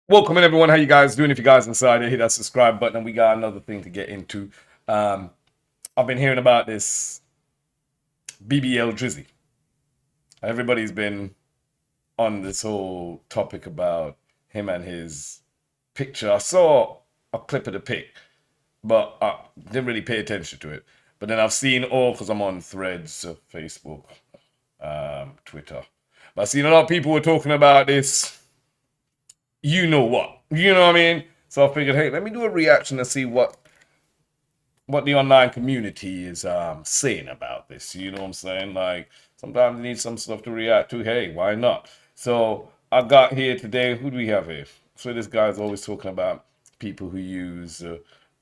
Welcome in, everyone. How you guys doing? If you guys decided to hit that subscribe button, and we got another thing to get into. I've been hearing about this BBL Drizzy. Everybody's been on this whole topic about him and his picture. I saw a clip of the pic, but I didn't really pay attention to it. But then I've seen all, because I'm on Threads, Facebook, Twitter. But I've seen a lot of people were talking about this. You know what? You know what I mean? So I figured, hey, let me do a reaction and see what the online community is saying about this. You know what I'm saying? Like, sometimes you need some stuff to react to. Hey, why not? So I got here today. Who do we have here? So this guy's always talking about people who use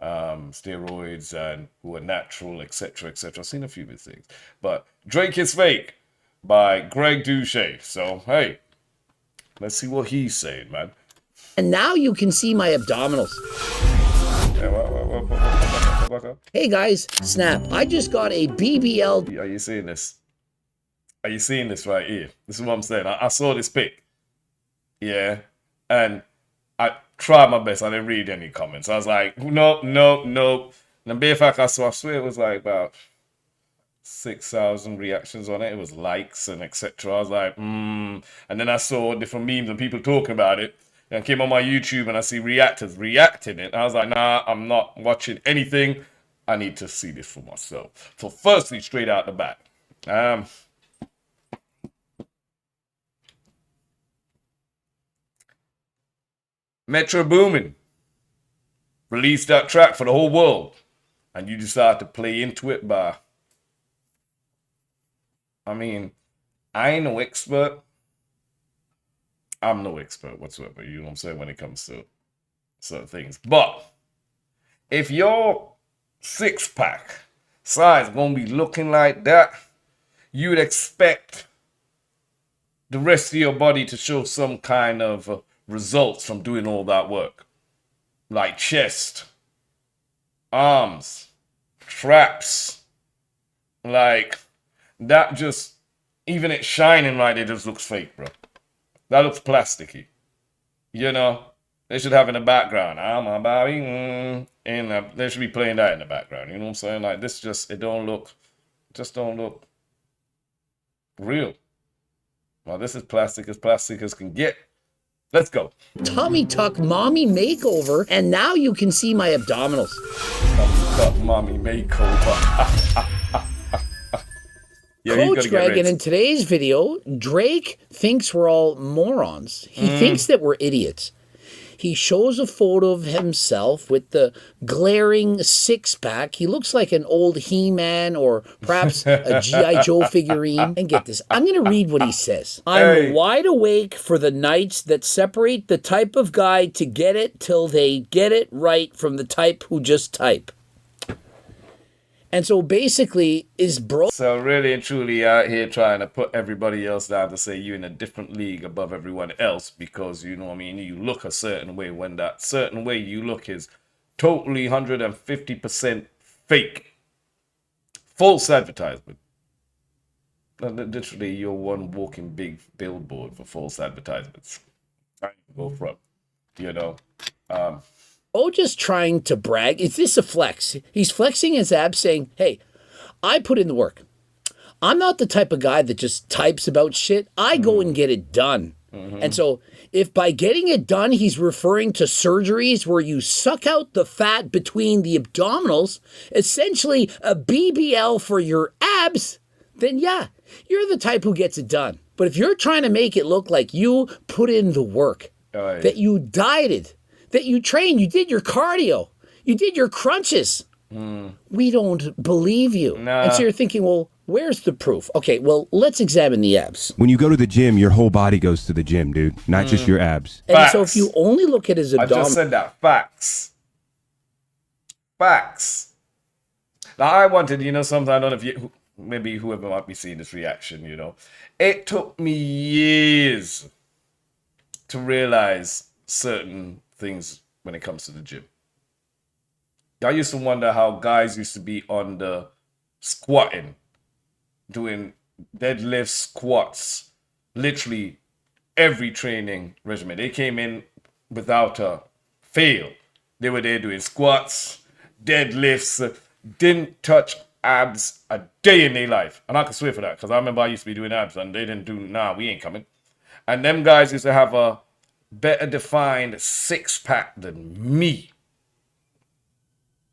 steroids and who are natural, etc., etc. I've seen a few of these things. But Drake is Fake by Greg DOUCETTE. So, hey, let's see what he's saying, man. And now you can see my abdominals. Hey guys, snap. I just got a BBL. Are you seeing this? Are you seeing this right here? This is what I'm saying. I saw this pic. Yeah. And I tried my best. I didn't read any comments. I was like, nope. And then bare fact, I swear it was like about 6,000 reactions on it. It was likes and etc. I was like, And then I saw different memes and people talking about it. And I came on my YouTube and I see reactors reacting it. I was like, nah, I'm not watching anything. I need to see this for myself. So firstly, straight out the back. Metro Boomin released that track for the whole world. And you decide to play into it by... I mean, I ain't no expert. I'm no expert whatsoever, you know what I'm saying, when it comes to certain things. But if your six-pack size gonna be looking like that, you would expect the rest of your body to show some kind of results from doing all that work. Like chest, arms, traps. Like, that just, even it shining right, it just looks fake, bro. That looks plasticky. You know, they should have in the background, I'm a Bobby, and they should be playing that in the background. You know what I'm saying? Like, this just, it don't look real. Well, this is plastic as can get. Let's go. Tummy tuck mommy makeover, and now you can see my abdominals. Tummy tuck mommy makeover. Yeah, Coach Greg, and in today's video, Drake thinks we're all morons. He thinks that we're idiots. He shows a photo of himself with the glaring six-pack. He looks like an old He-Man or perhaps a G.I. Joe figurine. And get this, I'm going to read what he says. I'm wide awake for the nights that separate the type of guy to get it till they get it right from the type who just type. And so basically, is bro. So really and truly out here trying to put everybody else down to say you're in a different league above everyone else because, you know what I mean, you look a certain way when that certain way you look is totally 150% fake. False advertisement. Literally, you're one walking big billboard for false advertisements. I go from, you know. Just trying to brag. Is this a flex? He's flexing his abs saying, hey, I put in the work. I'm not the type of guy that just types about shit. I go and get it done. And so if by getting it done, he's referring to surgeries where you suck out the fat between the abdominals, essentially a BBL for your abs, then yeah, you're the type who gets it done. But if you're trying to make it look like you put in the work, that you dieted, that you trained, you did your cardio, you did your crunches. We don't believe you. And so you're thinking, well, where's the proof? Okay, well, let's examine the abs. When you go to the gym, your whole body goes to the gym, dude, not just your abs. And so if you only look at his abdominal... I just said that. Facts. Now, I wanted, you know, sometimes, I don't know if you, maybe whoever might be seeing this reaction, you know, it took me years to realize certain things when it comes to the gym. I used to wonder how guys used to be on the squatting doing deadlifts, squats, literally every training regimen. They came in without a fail. They were there doing squats, deadlifts, didn't touch abs a day in their life. And I can swear for that because I remember I used to be doing abs and they didn't do, nah, we ain't coming. And them guys used to have a better defined six pack than me.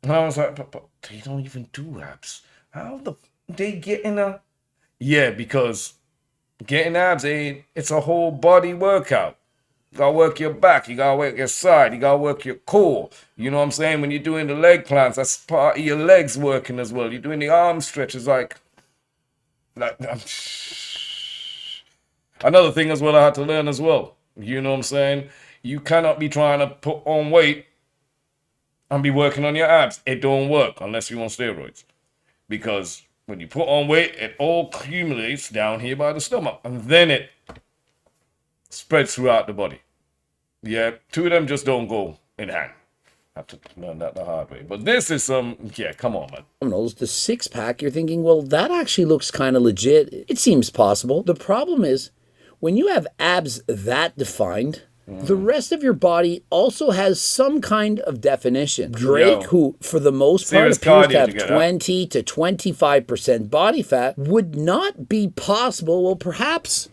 And I was like, but they don't even do abs. How the they getting a? Yeah, because getting abs ain't. It's a whole body workout. You gotta work your back. You gotta work your side. You gotta work your core. You know what I'm saying? When you're doing the leg plants, that's part of your legs working as well. You're doing the arm stretches, like another thing as well. I had to learn as well. You know what I'm saying? You cannot be trying to put on weight and be working on your abs. It don't work unless you're on steroids. Because when you put on weight, it all accumulates down here by the stomach. And then it spreads throughout the body. Yeah, two of them just don't go in hand. I have to learn that the hard way. But this is yeah, come on, man. The six pack, you're thinking, well, that actually looks kind of legit. It seems possible. The problem is, when you have abs that defined, the rest of your body also has some kind of definition. Drake, who for the most part appears to have 20 to 25% body fat, would not be possible, well, perhaps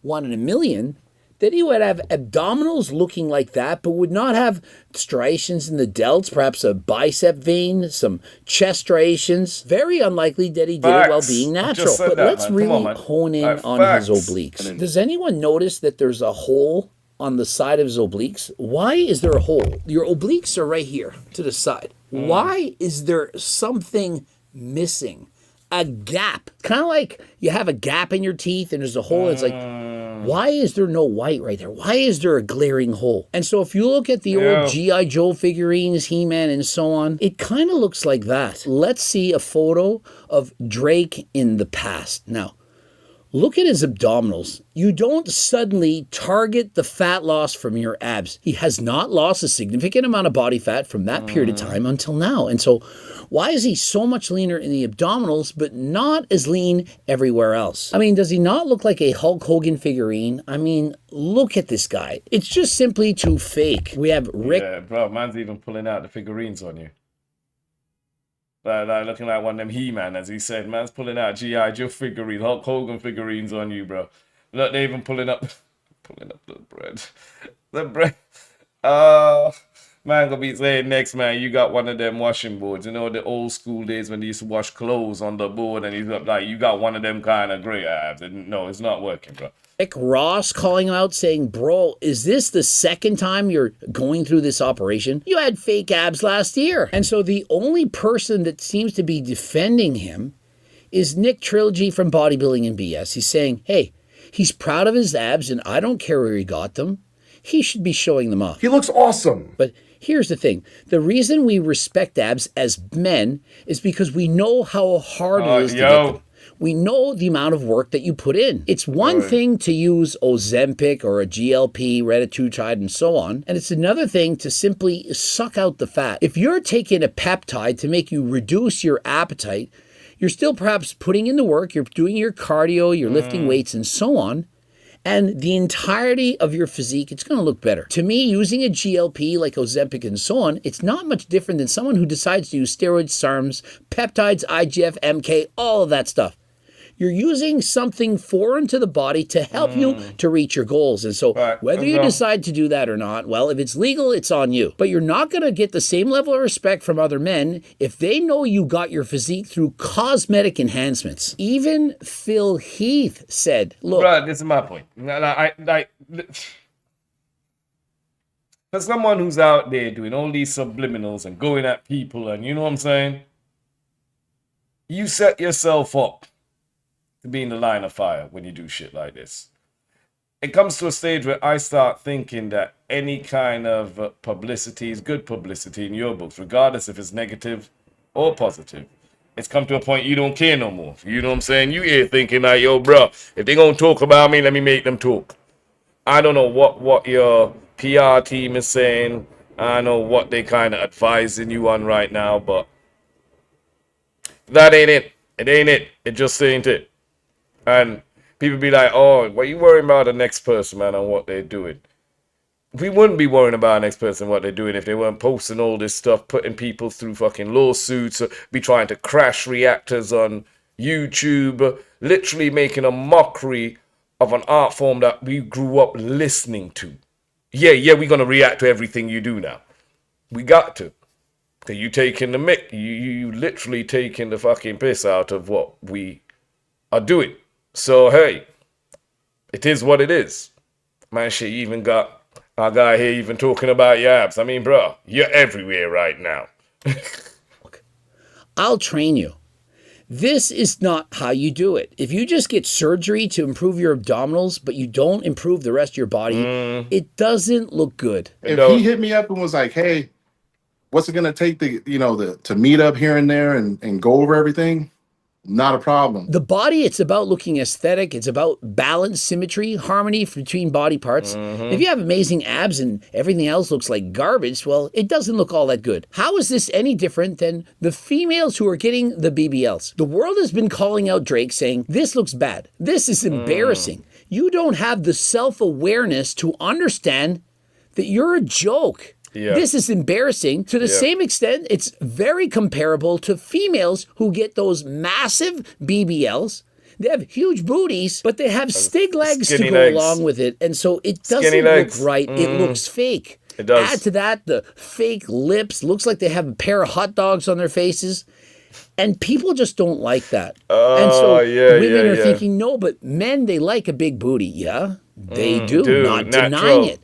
1 in a million, that he would have abdominals looking like that, but would not have striations in the delts, perhaps a bicep vein, some chest striations. Very unlikely that he did it while being natural. But let's really hone in on his obliques. Does anyone notice that there's a hole on the side of his obliques? Why is there a hole? Your obliques are right here to the side. Why is there something missing? A gap. Kind of like you have a gap in your teeth and there's a hole. It's like, why is there no white right there? Why is there a glaring hole? And so if you look at the old G.I. Joe figurines, He-Man and so on, it kind of looks like that. Let's see a photo of Drake in the past. Now, look at his abdominals. You don't suddenly target the fat loss from your abs. He has not lost a significant amount of body fat from that period of time until now. And so why is he so much leaner in the abdominals but not as lean everywhere else? I mean, does he not look like a Hulk Hogan figurine? I mean, look at this guy. It's just simply too fake. We have Rick. Yeah, bro, man's even pulling out the figurines on you. Like looking like one of them He-Man, as he said. Man's pulling out G.I. Joe figurines, Hulk Hogan figurines on you, bro. Look, they even pulling up the bread. The bread. Man gonna be saying next, man, you got one of them washing boards. You know, the old school days when they used to wash clothes on the board and he's like, you got one of them kind of great abs. And no, it's not working, bro. Rick Ross calling him out saying, bro, is this the second time you're going through this operation? You had fake abs last year. And so the only person that seems to be defending him is Nick Trilogy from Bodybuilding and BS. He's saying, hey, he's proud of his abs and I don't care where he got them. He should be showing them off. He looks awesome. But here's the thing. The reason we respect abs as men is because we know how hard it is to get them. We know the amount of work that you put in. It's one thing to use Ozempic or a GLP, retatrutide, and so on, and it's another thing to simply suck out the fat. If you're taking a peptide to make you reduce your appetite, you're still perhaps putting in the work, you're doing your cardio, you're lifting weights, and so on, and the entirety of your physique, it's going to look better. To me, using a GLP like Ozempic and so on, it's not much different than someone who decides to use steroids, SARMs, peptides, IGF, MK, all of that stuff. You're using something foreign to the body to help you to reach your goals. And so whether you decide to do that or not, well, if it's legal, it's on you. But you're not going to get the same level of respect from other men if they know you got your physique through cosmetic enhancements. Even Phil Heath said, look. Bro, this is my point. For someone who's out there doing all these subliminals and going at people and you know what I'm saying? You set yourself up to be in the line of fire when you do shit like this. It comes to a stage where I start thinking that any kind of publicity is good publicity in your books, regardless if it's negative or positive. It's come to a point you don't care no more. You know what I'm saying? You here thinking like, yo, bro, if they gonna talk about me, let me make them talk. I don't know what your PR team is saying. I know what they kind of advising you on right now, but that ain't it. It ain't it. It just ain't it. And people be like, oh, what you worrying about the next person, man, and what they're doing? We wouldn't be worrying about the next person what they're doing if they weren't posting all this stuff, putting people through fucking lawsuits, or be trying to crash reactors on YouTube, literally making a mockery of an art form that we grew up listening to. Yeah, we're gonna react to everything you do now. We got to. Cause you taking the mic, you literally taking the fucking piss out of what we are doing. So hey, it is what it is. Man, shit, you even got our guy here even talking about your abs. I mean, bro, you're everywhere right now. I'll train you. This is not how you do it. If you just get surgery to improve your abdominals, but you don't improve the rest of your body, it doesn't look good. If he hit me up and was like, hey, what's it gonna take to meet up here and there and go over everything? Not a problem. The body, it's about looking aesthetic. It's about balance, symmetry, harmony between body parts. If you have amazing abs and everything else looks like garbage, well, it doesn't look all that good. How is this any different than the females who are getting the BBLs? The world has been calling out Drake saying, this looks bad. This is embarrassing. You don't have the self-awareness to understand that you're a joke. Yeah. This is embarrassing. To the same extent, it's very comparable to females who get those massive BBLs. They have huge booties, but they have stick legs to go along with it. And so it doesn't look right. It looks fake. It does. Add to that the fake lips. Looks like they have a pair of hot dogs on their faces. And people just don't like that. And so women are thinking, no, but men, they like a big booty. Yeah, they do. Dude, not denying it.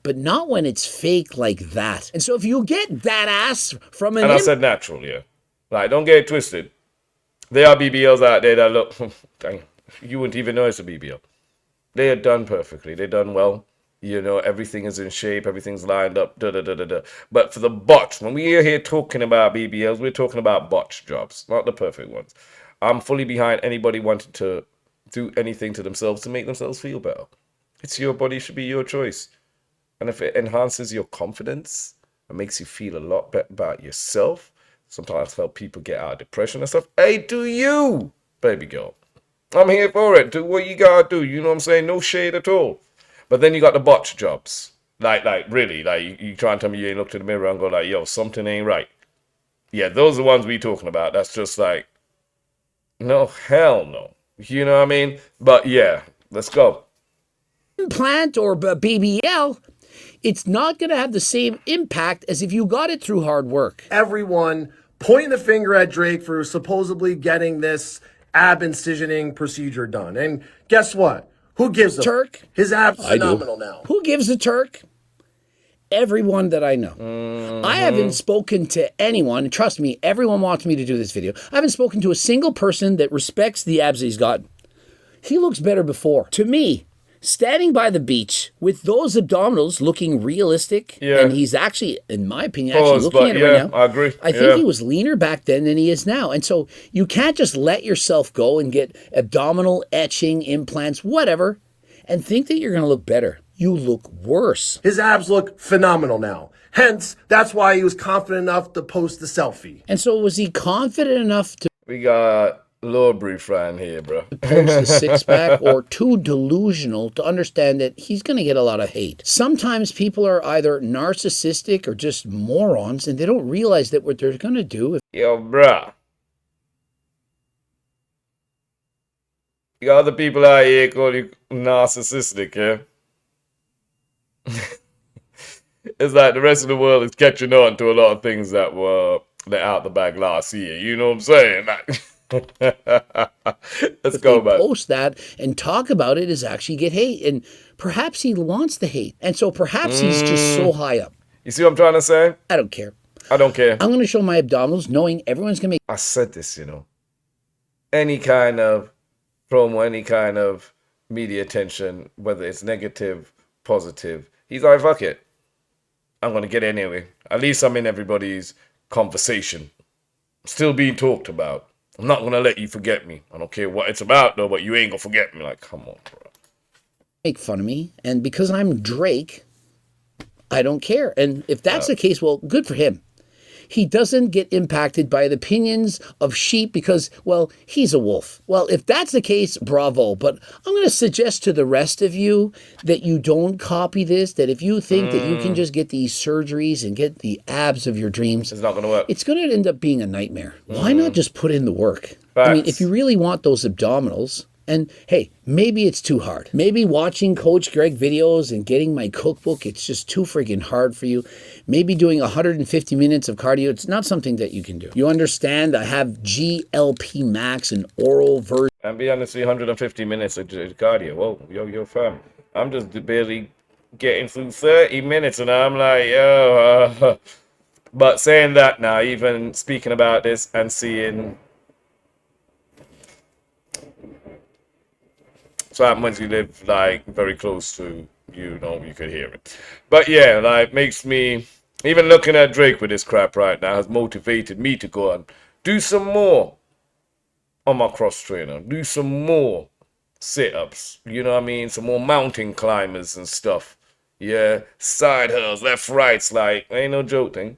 But not when it's fake like that. And so if you get that ass from an... And I said natural, yeah. Like, don't get it twisted. There are BBLs out there that look... Dang, you wouldn't even know it's a BBL. They are done perfectly. They're done well. You know, everything is in shape. Everything's lined up. Da-da-da-da-da. But for the botch, when we are here talking about BBLs, we're talking about botch jobs, not the perfect ones. I'm fully behind anybody wanting to do anything to themselves to make themselves feel better. It's your body. It should be your choice. And if it enhances your confidence and makes you feel a lot better about yourself, sometimes help people get out of depression and stuff, hey, do you, baby girl. I'm here for it. Do what you gotta do. You know what I'm saying? No shade at all. But then you got the botch jobs. Like really, like you try and tell me you ain't looked in the mirror and go like, yo, something ain't right. Yeah, those are the ones we talking about. That's just like, no, hell no. You know what I mean? But yeah, let's go. Implant or BBL, it's not going to have the same impact as if you got it through hard work. Everyone pointing the finger at Drake for supposedly getting this ab incisioning procedure done. And guess what? Who gives a Turk? His abs phenomenal now. Who gives a Turk? Everyone that I know. I haven't spoken to anyone, and trust me, everyone wants me to do this video. I haven't spoken to a single person that respects the abs he's got. He looks better before. To me, standing by the beach with those abdominals looking realistic, and he's actually, in my opinion, looking at it right now. I agree. I think he was leaner back then than he is now. And so you can't just let yourself go and get abdominal etching, implants, whatever, and think that you're going to look better. You look worse. His abs look phenomenal now. Hence, that's why he was confident enough to post the selfie. And so was he confident enough to... We got Lord Brief right here, bro. post the six-pack, or too delusional to understand that he's going to get a lot of hate. Sometimes people are either narcissistic or just morons, and they don't realize that what they're going to do... Yo, bruh. You got other people out here call you narcissistic, yeah? It's like the rest of the world is catching on to a lot of things that were let out the bag last year. You know what I'm saying? Let's go, man. Post that and talk about it is actually get hate. And perhaps he wants the hate. And so perhaps he's just so high up. You see what I'm trying to say? I don't care. I don't care. I'm going to show my abdominals knowing everyone's going to make... I said this, you know. Any kind of promo, any kind of media attention, whether it's negative, positive, he's like, fuck it. I'm going to get it anyway. At least I'm in everybody's conversation. Still being talked about. I'm not going to let you forget me. I don't care what it's about, though, but you ain't going to forget me. Like, come on, bro. Make fun of me. And because I'm Drake, I don't care. And if that's the case, well, good for him. he doesn't get impacted by the opinions of sheep because, well, he's a wolf. Well, if that's the case, bravo. But I'm going to suggest to the rest of you that you don't copy this, that if you think that you can just get these surgeries and get the abs of your dreams, It's not going to work. it's going to end up being a nightmare. Why not just put in the work? I mean, if you really want those abdominals, and hey, maybe it's too hard. Maybe watching Coach Greg videos and getting my cookbook, it's just too freaking hard for you. Maybe doing 150 minutes of cardio, it's not something that you can do. You understand, I have GLP Max, an oral version. And be honest, 150 minutes of cardio. Whoa, yo, fam. I'm just barely getting through 30 minutes, and I'm like, yo. But saying that now, even speaking about this and seeing. So once you live like very close to, you could hear it. But yeah, like makes me, even looking at Drake with this crap right now has motivated me to go and do some more on my cross trainer, do some more sit-ups, you know what I mean? Some more mountain climbers and stuff. Yeah, side hurls, left, rights, like, ain't no joke thing.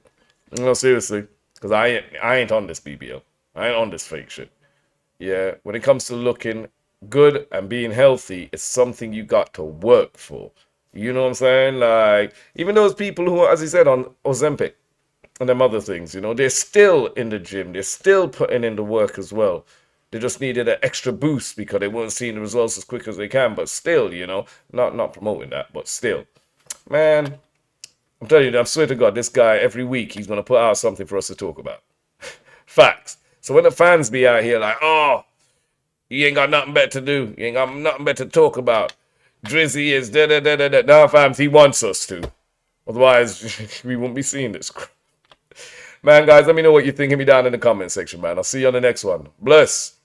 No, seriously, because I ain't on this BBL. I ain't on this fake shit. Yeah, when it comes to looking good and being healthy, it's something you got to work for. You know what I'm saying? Like, even those people who, as he said, on Ozempic and them other things, you know, they're still in the gym. They're still putting in the work as well. They just needed an extra boost because they weren't seeing the results as quick as they can. But still, you know, not promoting that, but still. Man, I'm telling you, I swear to God, this guy, every week, he's going to put out something for us to talk about. Facts. So when the fans be out here like, oh, you ain't got nothing better to do. You ain't got nothing better to talk about. Drizzy is da-da-da-da-da. Nah, fams, he wants us to. Otherwise, we won't be seeing this. Man, guys, let me know what you think. Hit me down in the comment section, man. I'll see you on the next one. Bless.